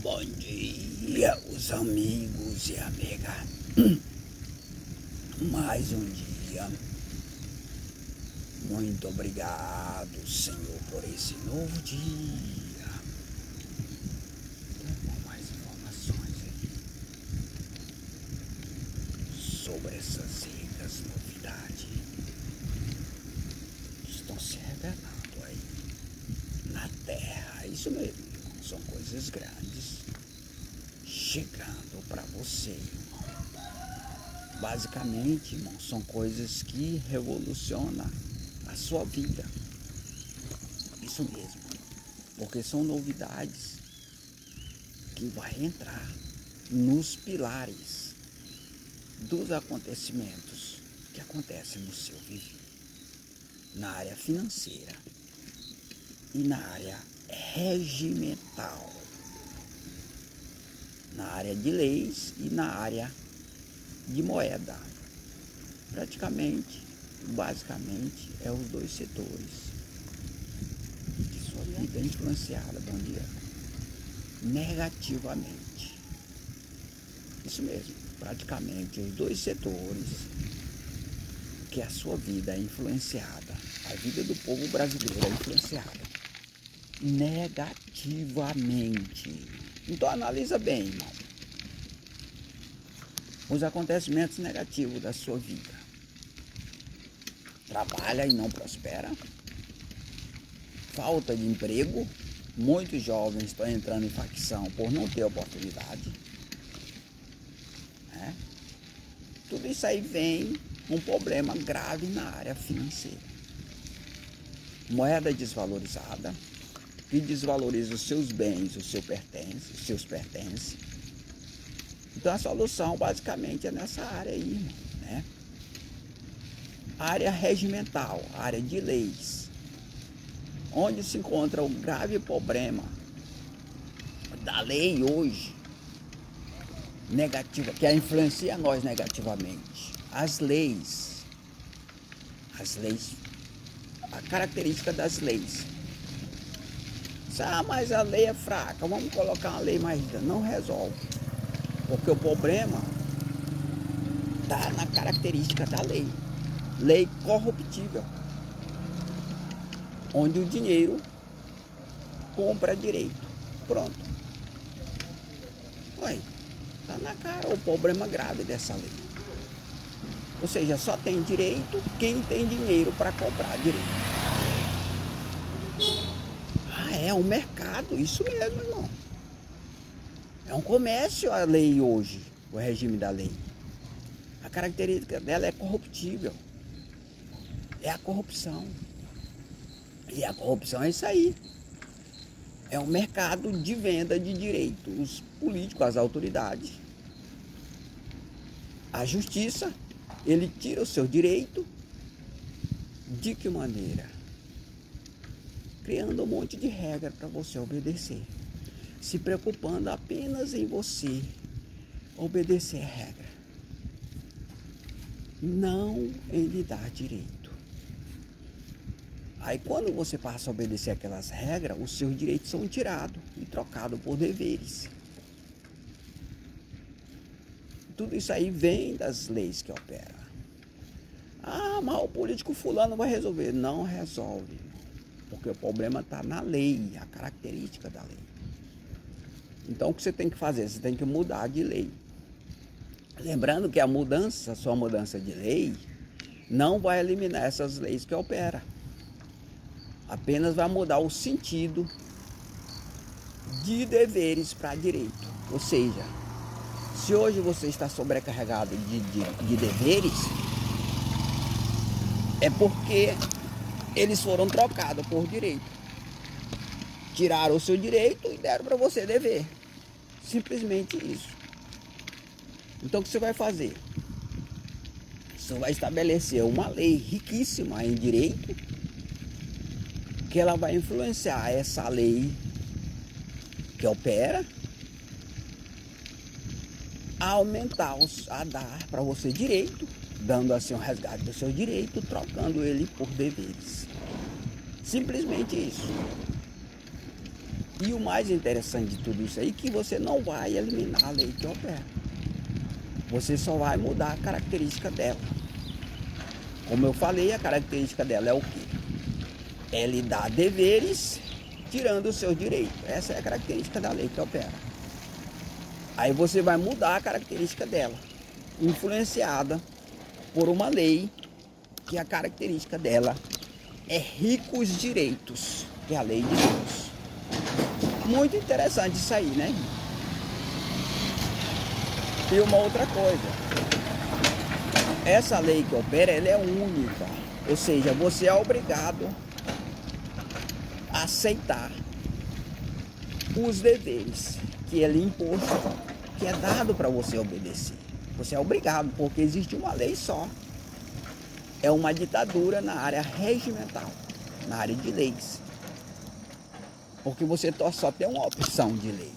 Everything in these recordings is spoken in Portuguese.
Bom dia, os amigos e amigas. Mais um dia. Muito obrigado, Senhor, por esse novo dia. Tem mais informações aí sobre essas ricas novidades que estão se revelando aí na Terra. Isso mesmo, irmão. São coisas grandes chegando para você, irmão. Basicamente, irmão, são coisas que revolucionam a sua vida. Isso mesmo, porque são novidades que vai entrar nos pilares dos acontecimentos que acontecem no seu viver, na área financeira e na área regimental, na área de leis e na área de moeda. Praticamente, basicamente, é os dois setores que sua vida é influenciada, bom dia, negativamente. Isso mesmo, praticamente os dois setores que a sua vida é influenciada, a vida do povo brasileiro é influenciada negativamente. Então analisa bem, irmão, os acontecimentos negativos da sua vida. Trabalha e não prospera, falta de emprego, muitos jovens estão entrando em facção por não ter oportunidade, né? Tudo isso aí vem um problema grave na área financeira. Moeda desvalorizada, que desvaloriza os seus bens, os seus pertences. Então a solução basicamente é nessa área aí, irmão, né? A área regimental, a área de leis, onde se encontra o grave problema da lei hoje, negativa, que influencia nós negativamente. As leis, a característica das leis. Mas a lei é fraca, vamos colocar uma lei mais dura. Não resolve, porque o problema está na característica da lei. Lei corruptível, onde o dinheiro compra direito. Pronto. Olha, está na cara o problema grave dessa lei. Ou seja, só tem direito quem tem dinheiro para comprar direito. É um mercado, isso mesmo, irmão. É um comércio a lei hoje, o regime da lei. A característica dela é corruptível. É a corrupção. E a corrupção é isso aí. É um mercado de venda de direito. Os políticos, as autoridades, a justiça, ele tira o seu direito. De que maneira? Criando um monte de regra para você obedecer. Se preocupando apenas em você obedecer a regra. Não em lhe dar direito. Aí quando você passa a obedecer aquelas regras, os seus direitos são tirados e trocados por deveres. Tudo isso aí vem das leis que operam. Mas o político fulano vai resolver. Não resolve, porque o problema está na lei, a característica da lei. Então o que você tem que fazer? Você tem que mudar de lei. Lembrando que a sua mudança de lei, não vai eliminar essas leis que operam. Apenas vai mudar o sentido de deveres para direito. Ou seja, se hoje você está sobrecarregado de deveres, é porque eles foram trocados por direito. Tiraram o seu direito e deram para você dever. Simplesmente isso. Então o que você vai fazer? Você vai estabelecer uma lei riquíssima em direito, que ela vai influenciar essa lei que opera a aumentar, a dar para você direito, dando assim um resgate do seu direito, trocando ele por deveres. Simplesmente isso. E o mais interessante de tudo isso aí é que você não vai eliminar a lei que opera. Você só vai mudar a característica dela. Como eu falei, a característica dela é o quê? É lhe dar deveres, tirando os seus direitos. Essa é a característica da lei que opera. Aí você vai mudar a característica dela, influenciada por uma lei que a característica dela é ricos direitos, que é a lei de Deus. Muito interessante isso aí, né? E uma outra coisa, essa lei que opera, ela é única, ou seja, você é obrigado a aceitar os deveres que ele imposto, que é dado para você obedecer. Você é obrigado, porque existe uma lei só. É uma ditadura na área regimental, na área de leis. Porque você só tem uma opção de lei.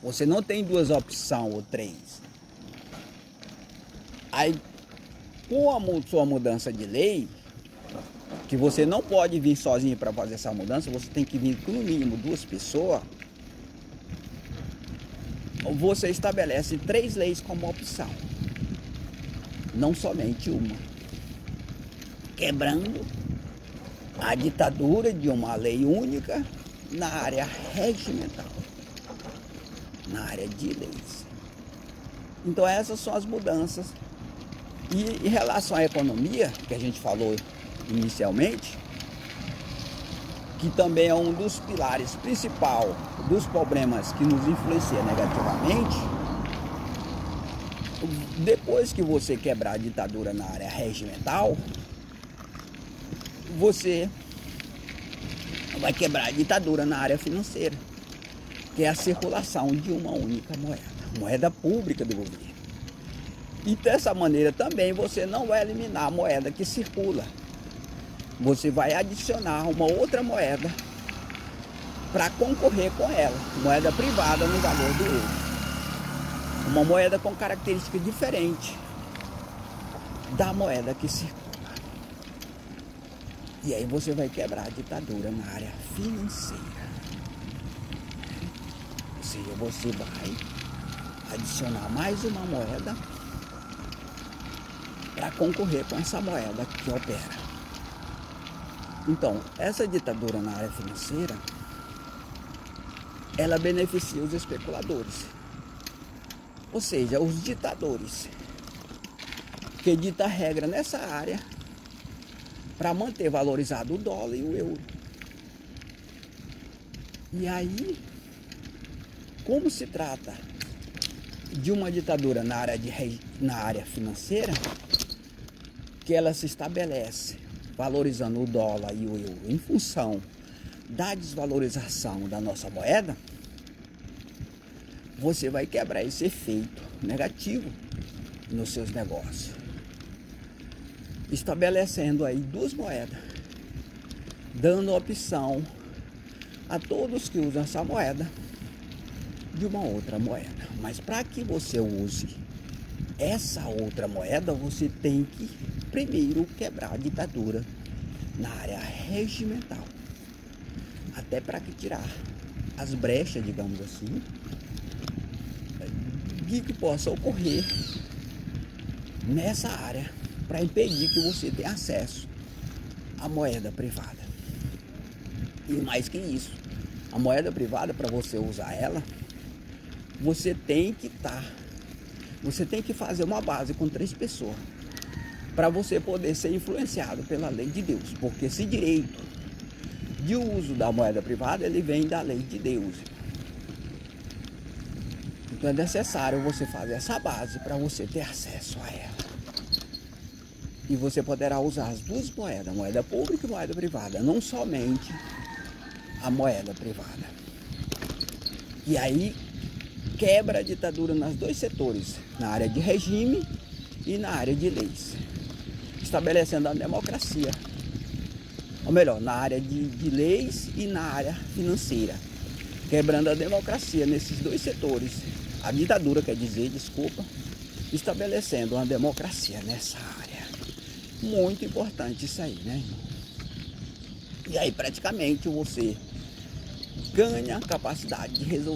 Você não tem duas opções ou três. Aí, com a sua mudança de lei, que você não pode vir sozinho para fazer essa mudança, você tem que vir com no mínimo 2 pessoas, você estabelece 3 leis como opção, não somente uma, quebrando a ditadura de uma lei única na área regimental, na área de leis. Então essas são as mudanças. E em relação à economia, que a gente falou inicialmente, que também é um dos pilares principais dos problemas que nos influencia negativamente, depois que você quebrar a ditadura na área regimental, você vai quebrar a ditadura na área financeira, que é a circulação de uma única moeda, moeda pública do governo. E dessa maneira também você não vai eliminar a moeda que circula. Você vai adicionar uma outra moeda para concorrer com ela, moeda privada no valor do euro. Uma moeda com característica diferente da moeda que circula. E aí você vai quebrar a ditadura na área financeira. Ou seja, você vai adicionar mais uma moeda para concorrer com essa moeda que opera. Então, essa ditadura na área financeira, ela beneficia os especuladores. Ou seja, os ditadores que ditam a regra nessa área para manter valorizado o dólar e o euro. E aí, como se trata de uma ditadura na área financeira, que ela se estabelece valorizando o dólar e o euro em função da desvalorização da nossa moeda, você vai quebrar esse efeito negativo nos seus negócios, estabelecendo aí 2 moedas, dando opção a todos que usam essa moeda de uma outra moeda. Mas para que você use essa outra moeda, você tem que primeiro quebrar a ditadura na área regimental, até para que tirar as brechas, digamos assim, de que possa ocorrer nessa área, para impedir que você tenha acesso à moeda privada. E mais que isso, a moeda privada, para você usar ela, você tem que fazer uma base com 3 pessoas para você poder ser influenciado pela lei de Deus, porque esse direito de uso da moeda privada, ele vem da lei de Deus. Então é necessário você fazer essa base para você ter acesso a ela. E você poderá usar as 2 moedas, moeda pública e moeda privada, não somente a moeda privada. E aí quebra a ditadura nos 2 setores, na área de regime e na área de leis, estabelecendo a democracia, ou melhor, na área de leis e na área financeira, quebrando a democracia nesses 2 setores, a ditadura quer dizer, desculpa, estabelecendo uma democracia nessa área. Muito importante isso aí, né? E aí praticamente você ganha a capacidade de resolver.